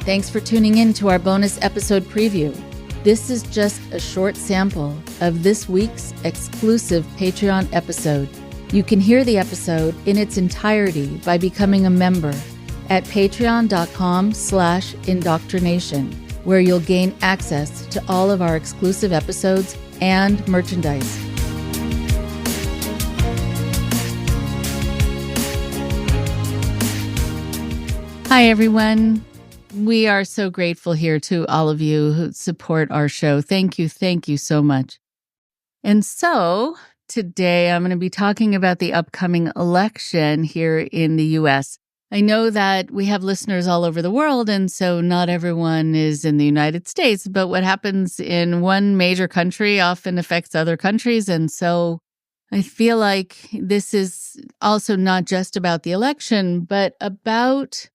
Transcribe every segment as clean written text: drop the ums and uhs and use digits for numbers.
Thanks for tuning in to our bonus episode preview. This is just a short sample of this week's exclusive Patreon episode. You can hear the episode in its entirety by becoming a member at patreon.com/IndoctriNation, where you'll gain access to all of our exclusive episodes and merchandise. Hi, everyone. We are so grateful here to all of you who support our show. Thank you so much. And so today I'm going to be talking about the upcoming election here in the U.S. I know that we have listeners all over the world, and so not everyone is in the United States, but what happens in one major country often affects other countries. And so I feel like this is also not just about the election, but about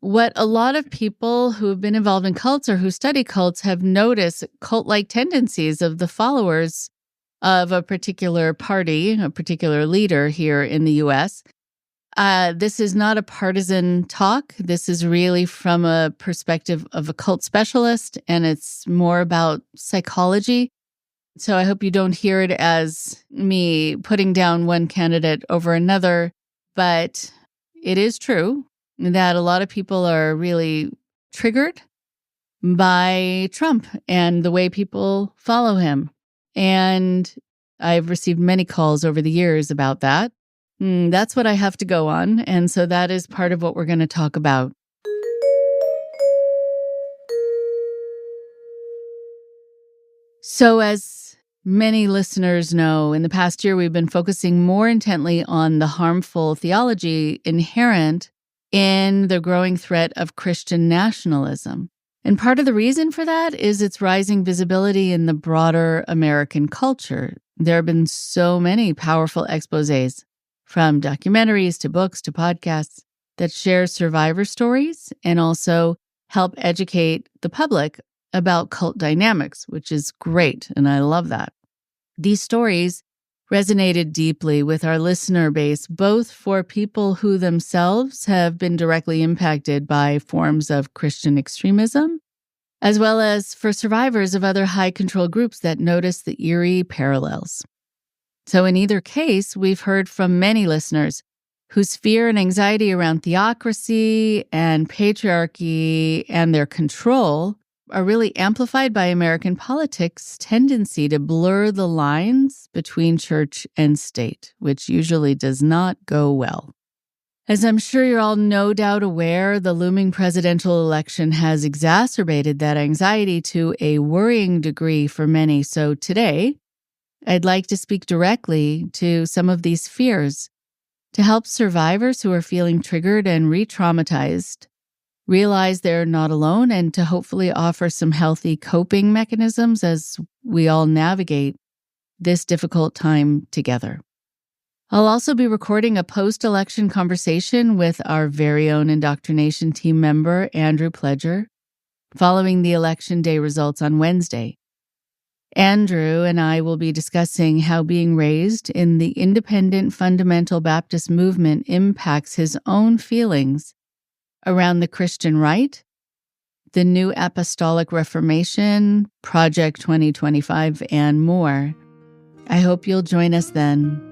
what a lot of people who have been involved in cults or who study cults have noticed cult-like tendencies of the followers of a particular party, a particular leader here in the U.S. This is not a partisan talk. This is really from a perspective of a cult specialist, and it's more about psychology. So I hope you don't hear it as me putting down one candidate over another, but it is true that a lot of people are really triggered by Trump and the way people follow him. And I've received many calls over the years about that. That's what I have to go on. And so that is part of what we're going to talk about. So as many listeners know, in the past year, we've been focusing more intently on the harmful theology inherent in the growing threat of Christian nationalism. And part of the reason for that is its rising visibility in the broader American culture. There have been so many powerful exposés, from documentaries to books to podcasts, that share survivor stories and also help educate the public about cult dynamics, which is great, and I love that. These stories resonated deeply with our listener base, both for people who themselves have been directly impacted by forms of Christian extremism, as well as for survivors of other high-control groups that notice the eerie parallels. So in either case, we've heard from many listeners whose fear and anxiety around theocracy and patriarchy and their control are really amplified by American politics' tendency to blur the lines between church and state, which usually does not go well. As I'm sure you're all no doubt aware, the looming presidential election has exacerbated that anxiety to a worrying degree for many. So today, I'd like to speak directly to some of these fears to help survivors who are feeling triggered and re-traumatized realize they're not alone, and to hopefully offer some healthy coping mechanisms as we all navigate this difficult time together. I'll also be recording a post-election conversation with our very own IndoctriNation team member, Andrew Pledger, following the election day results on Wednesday. Andrew and I will be discussing how being raised in the independent fundamental Baptist movement impacts his own feelings around the Christian right, the New Apostolic Reformation, Project 2025, and more. I hope you'll join us then.